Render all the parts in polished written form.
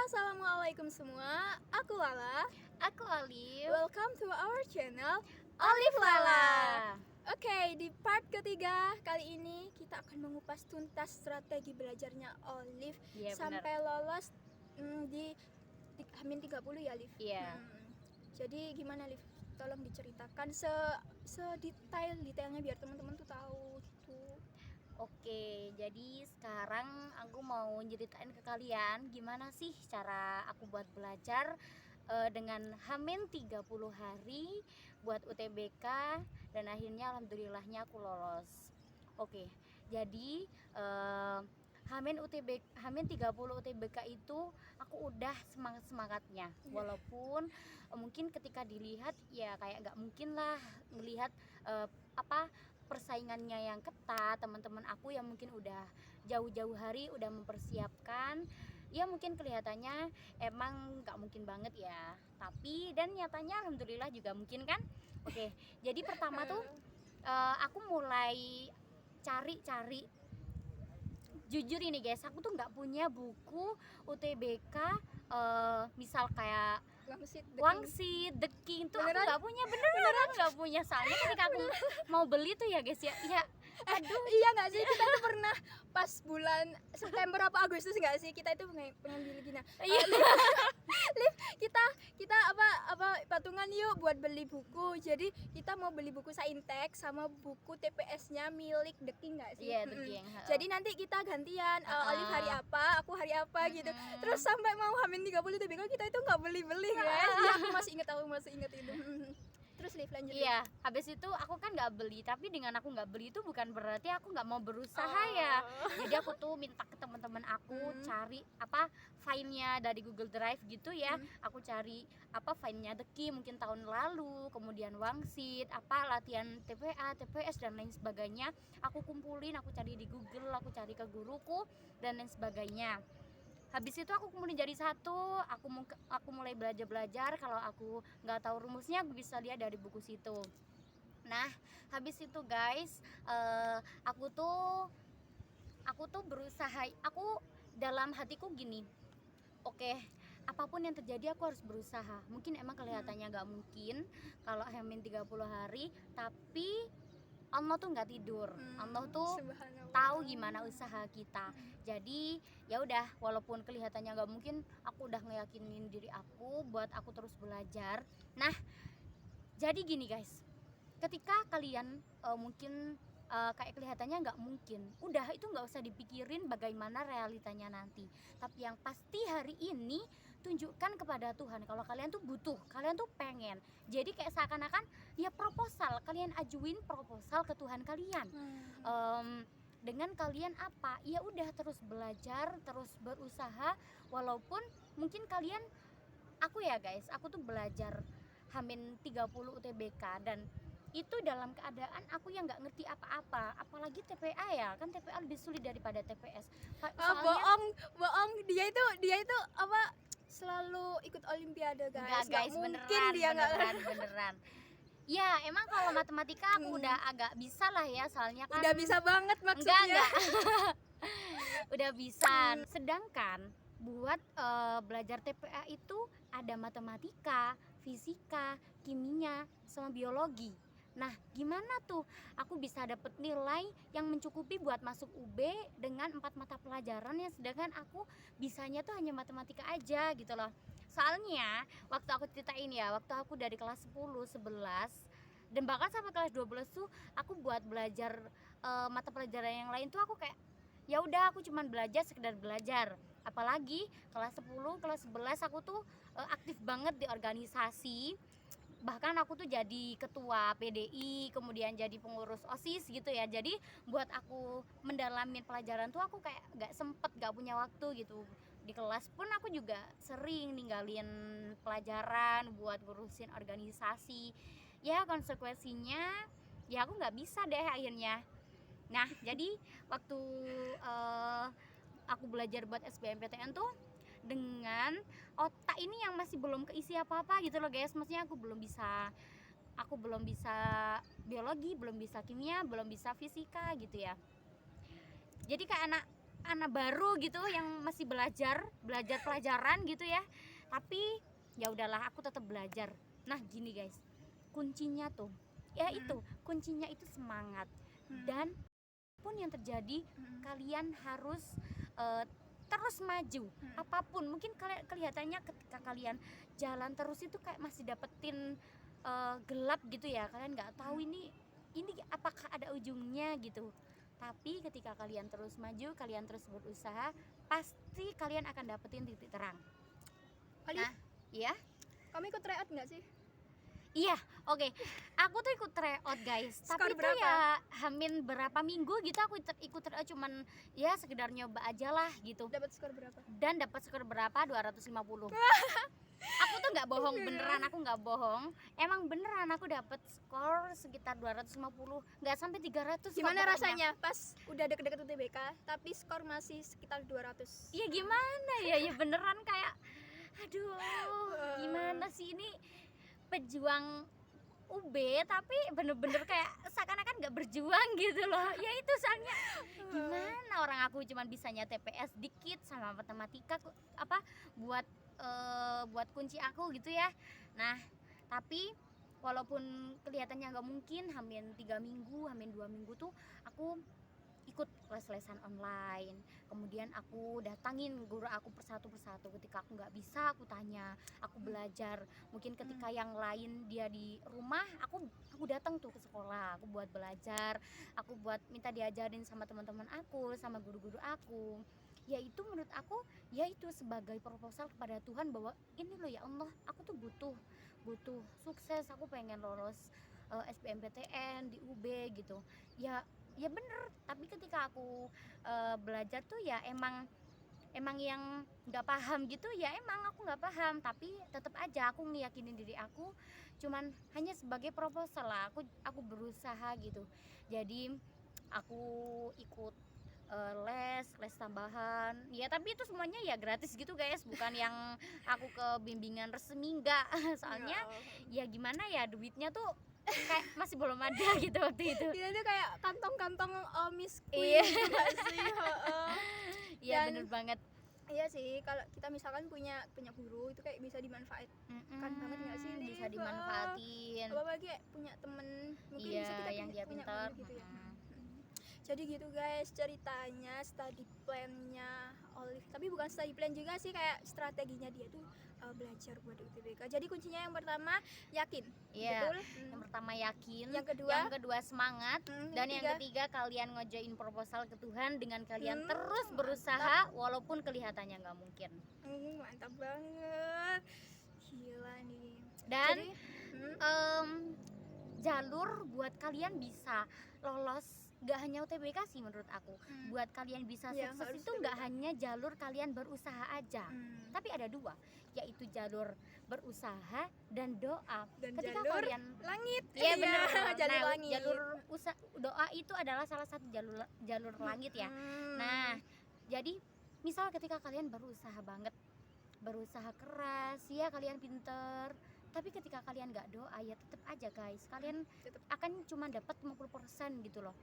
Assalamualaikum semua, aku Lala. Aku Olive. Welcome to our channel Olive Lala. Oke, di part ketiga kali ini kita akan mengupas tuntas strategi belajarnya Olive Iya, sampai lolos di Hamin 30 ya, Liv? Iya. Jadi gimana, Liv? Tolong diceritakan sedetail-detailnya biar teman-teman tuh tahu gitu. Oke, jadi sekarang aku mau ceritain ke kalian gimana sih cara aku buat belajar dengan Hamin 30 hari buat UTBK dan akhirnya alhamdulillahnya aku lolos. Oke, jadi Hamin 30 UTBK itu aku udah semangatnya walaupun mungkin ketika dilihat ya kayak nggak mungkin lah melihat persaingannya yang ketat, teman-teman aku yang mungkin udah jauh-jauh hari udah mempersiapkan, ya mungkin kelihatannya emang nggak mungkin banget ya, tapi dan nyatanya alhamdulillah juga mungkin kan. Oke, jadi pertama tuh aku mulai cari jujur ini guys, aku tuh nggak punya buku UTBK misal kayak Wangsit, The King tuh aku nggak punya, beneran nggak punya. Soalnya ketika aku mau beli tuh ya guys ya Aduh, iya nggak sih, kita tuh pernah pas bulan September apa Agustus nggak sih, kita itu pengen beli gini. Iya. Liv, kita apa patungan yuk buat beli buku. Jadi kita mau beli buku Saintek sama buku TPS-nya milik The King nggak sih? Iya, The King. Jadi nanti kita gantian, Olive hari apa, aku hari apa gitu. Terus sampai mau Hamin 30 TBK kita itu nggak beli-beli guys. Iya, aku masih inget itu. Terus Liv lanjut. Iya, habis itu aku kan nggak beli, tapi dengan aku nggak beli itu bukan berarti aku nggak mau berusaha ya. Jadi aku tuh minta ke teman-teman aku cari file-nya dari Google Drive gitu ya. Aku cari file-nya The King mungkin tahun lalu, kemudian Wangsit, latihan TPA, TPS dan lain sebagainya. Aku kumpulin, aku cari di Google, aku cari ke guruku dan lain sebagainya. Habis itu aku kemudian jadi satu, aku mulai belajar. Kalau aku nggak tahu rumusnya aku bisa lihat dari buku situ. Nah, habis itu guys, aku tuh berusaha, aku dalam hatiku gini, oke, apapun yang terjadi aku harus berusaha. Mungkin emang kelihatannya nggak mungkin kalau Hamin 30 hari, tapi Allah tuh nggak tidur. Allah tuh tahu gimana usaha kita. Jadi ya udah, walaupun kelihatannya nggak mungkin, aku udah ngeyakinin diri aku buat aku terus belajar. Nah, jadi gini guys, ketika kalian mungkin kayak kelihatannya nggak mungkin, udah itu nggak usah dipikirin bagaimana realitanya nanti. Tapi yang pasti hari ini tunjukkan kepada Tuhan kalau kalian tuh butuh, kalian tuh pengen. Jadi kayak seakan-akan ya proposal, kalian ajuin proposal ke Tuhan kalian. Dengan kalian ya udah terus belajar, terus berusaha, walaupun mungkin kalian, aku ya guys, aku tuh belajar Hamin 30 UTBK dan itu dalam keadaan aku yang nggak ngerti apa-apa, apalagi TPA ya kan, TPA lebih sulit daripada TPS. Soalnya, bohong, dia itu selalu ikut olimpiade guys. Nggak mungkin dia beneran. Ya emang kalau matematika aku udah agak bisa lah ya, soalnya kan udah bisa banget maksudnya. Enggak. Udah bisa. Sedangkan buat belajar TPA itu ada matematika, fisika, kimia, sama biologi. Nah, gimana tuh aku bisa dapet nilai yang mencukupi buat masuk UB dengan 4 mata pelajaran yang sedangkan aku bisanya tuh hanya matematika aja gitu loh. Soalnya waktu aku ceritain ya, waktu aku dari kelas 10, 11 dan bahkan sampai kelas 12 tuh aku buat belajar mata pelajaran yang lain tuh aku kayak ya udah, aku cuman belajar sekedar belajar. Apalagi kelas 10, kelas 11 aku tuh aktif banget di organisasi. Bahkan aku tuh jadi ketua PDI, kemudian jadi pengurus OSIS gitu ya. Jadi buat aku mendalamin pelajaran tuh aku kayak gak sempet, gak punya waktu gitu. Di kelas pun aku juga sering ninggalin pelajaran buat ngurusin organisasi. Ya konsekuensinya ya aku gak bisa deh akhirnya. Nah, jadi waktu aku belajar buat SBMPTN tuh dengan otak ini yang masih belum keisi apa-apa gitu loh guys. Maksudnya aku belum bisa biologi, belum bisa kimia, belum bisa fisika gitu ya. Jadi kayak anak baru gitu yang masih belajar pelajaran gitu ya. Tapi ya udahlah, aku tetap belajar. Nah gini guys, kuncinya tuh ya itu, kuncinya itu semangat. Dan pun yang terjadi, kalian harus terus maju. Apapun mungkin kelihatannya ketika kalian jalan terus itu kayak masih dapetin gelap gitu ya, kalian nggak tahu ini apakah ada ujungnya gitu. Tapi ketika kalian terus maju, kalian terus berusaha, pasti kalian akan dapetin titik terang. Alif, Nah, iya. kamu ikut tryout nggak sih? Iya, oke. Aku tuh ikut tryout guys. Skor Tapi itu berapa? ya hamin berapa minggu gitu aku ikut tryout, cuman ya sekedar nyoba aja lah gitu. Dapat skor berapa? Dan dapat skor berapa? 250. Aku tuh nggak bohong, beneran aku nggak bohong. Emang beneran aku dapat skor sekitar 250, nggak sampai 300. Gimana pokoknya. rasanya pas udah deket-deket UTBK tapi skor masih sekitar 200? Iya gimana ya, ya beneran kayak aduh, gimana sih ini pejuang UB tapi bener-bener kayak seakan-akan nggak berjuang gitu loh. Ya itu soalnya gimana, orang aku cuman bisanya TPS dikit sama matematika apa buat kunci aku gitu ya. Nah tapi walaupun kelihatannya nggak mungkin, hamin 3 minggu, hamin 2 minggu tuh aku ikut les-lesan online. Kemudian aku datangin guru aku persatu ketika aku nggak bisa aku tanya, aku belajar. Mungkin ketika yang lain dia di rumah, aku datang tuh ke sekolah, aku buat belajar, aku buat minta diajarin sama teman-teman aku, sama guru-guru aku. Ya itu menurut aku ya itu sebagai proposal kepada Tuhan bahwa ini loh ya Allah, aku tuh butuh sukses, aku pengen lolos SBMPTN di UB gitu. Ya bener, tapi ketika aku belajar tuh ya emang yang nggak paham gitu ya, emang aku nggak paham, tapi tetap aja aku ngeyakinin diri aku, cuman hanya sebagai proposal lah, aku berusaha gitu. Jadi aku ikut les tambahan ya, tapi itu semuanya ya gratis gitu guys, bukan yang aku ke bimbingan resmi, enggak. Soalnya ya gimana ya, duitnya tuh kayak masih belum ada gitu waktu itu. Kita tuh kayak kantong-kantong Miss Iya. Queen gitu nggak sih? Iya Dan- bener banget. Iya sih, kalau kita misalkan punya guru itu kayak bisa dimanfaatkan banget nggak sih? Bisa Liv? dimanfaatin. Apalagi kayak punya temen mungkin Iya, bisa kita yang dia punya pintar. gitu ya. Jadi gitu guys ceritanya, study plan-nya Olive. Tapi bukan study plan juga sih, kayak strateginya dia tuh belajar buat UTBK. Jadi kuncinya yang pertama yakin, Iya. betul. Yang pertama yakin, Yang kedua, semangat, dan yang ketiga kalian ngojoin proposal ke Tuhan dengan kalian terus berusaha walaupun kelihatannya nggak mungkin. Mantap banget, gila nih. Dan Jadi, jalur buat kalian bisa lolos nggak hanya UTBK sih menurut aku. Buat kalian bisa Iya, sukses harus itu nggak hanya jalur kalian berusaha aja, tapi ada 2, yaitu jalur berusaha dan doa. dan Ketika jalur kalian langit. iya bener, jalur nah, langit. jalur doa itu adalah salah satu jalur langit ya. Nah jadi misal ketika kalian berusaha banget, berusaha keras ya, kalian pinter, tapi ketika kalian nggak doa ya tetap aja guys, kalian Tetep. akan cuma dapat 50% gitu loh.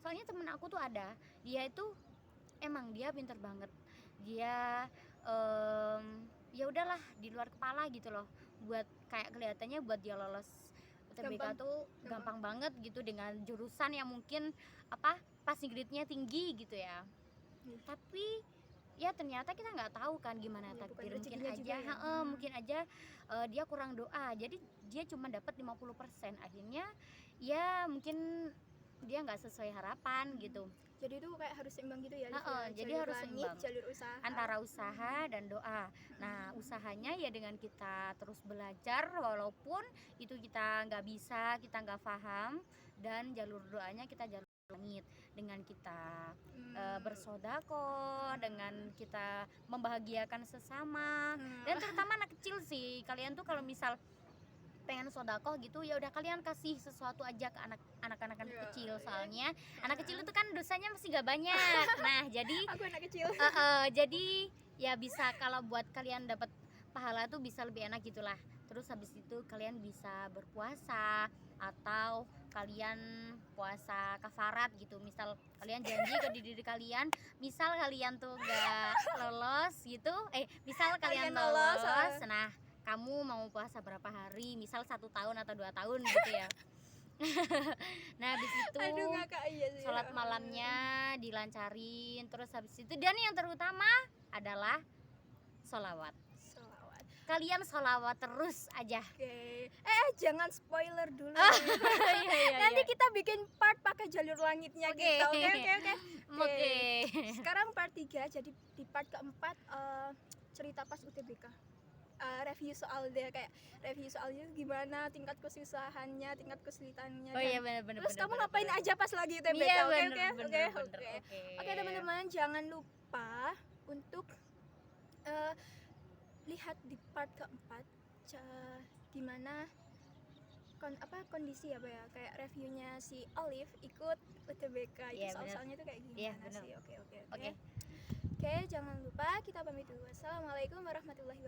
Soalnya temen aku tuh ada, dia itu emang dia pinter banget, dia ya udahlah di luar kepala gitu loh, buat kayak kelihatannya buat dia lolos UTBK tuh gampang banget gitu, dengan jurusan yang mungkin passing grade-nya tinggi gitu ya. Tapi ya ternyata kita nggak tahu kan gimana Ya, bukan takdir, mungkin rezekinya aja juga ya. mungkin aja dia kurang doa, jadi dia cuma dapat 50%. Akhirnya ya mungkin dia nggak sesuai harapan gitu. Jadi itu kayak harus seimbang gitu ya, Liv, Jadi jalur harus langit, seimbang jalur usaha. antara usaha dan doa. Nah usahanya ya dengan kita terus belajar walaupun itu kita nggak bisa, kita nggak paham, dan jalur doanya kita jalur langit dengan kita bersodako, dengan kita membahagiakan sesama. Dan terutama anak kecil sih, kalian tuh kalau misal pengen sodako gitu ya udah kalian kasih sesuatu aja ke anak-anak kecil, soalnya anak kecil itu kan dosanya masih gak banyak. Nah jadi Aku anak kecil. jadi ya bisa, kalau buat kalian dapat pahala tuh bisa lebih enak gitulah. Terus habis itu kalian bisa berpuasa atau kalian puasa kafarat gitu. Misal kalian janji ke diri kalian, misal kalian tuh gak lolos gitu, misal kalian lolos, nah kamu mau puasa berapa hari, misal 1 tahun atau 2 tahun gitu ya. Nah habis itu Aduh ngakak, iya sih. sholat malamnya dilancarin, terus habis itu dan yang terutama adalah sholawat. Sholawat. Kalian sholawat terus aja. Oke. Jangan spoiler dulu. Iya, Nanti kita bikin part pakai jalur langitnya Oke. gitu. Oke. Oke. Sekarang part 3, jadi di part keempat cerita pas UTBK. Review soal dia, kayak review soalnya gimana, tingkat kesusahannya, tingkat kesulitannya. Oh iya benar. Terus kamu ngapain aja pas lagi UTBK? Iya, Oke. Oke teman-teman, jangan lupa untuk lihat di part keempat gimana kondisi kayak reviewnya si Olive ikut UTBK itu, Iya, soal-soalnya itu kayak gimana Iya, benar. sih. Oke, jangan lupa kita pamit dulu. Wassalamualaikum warahmatullahi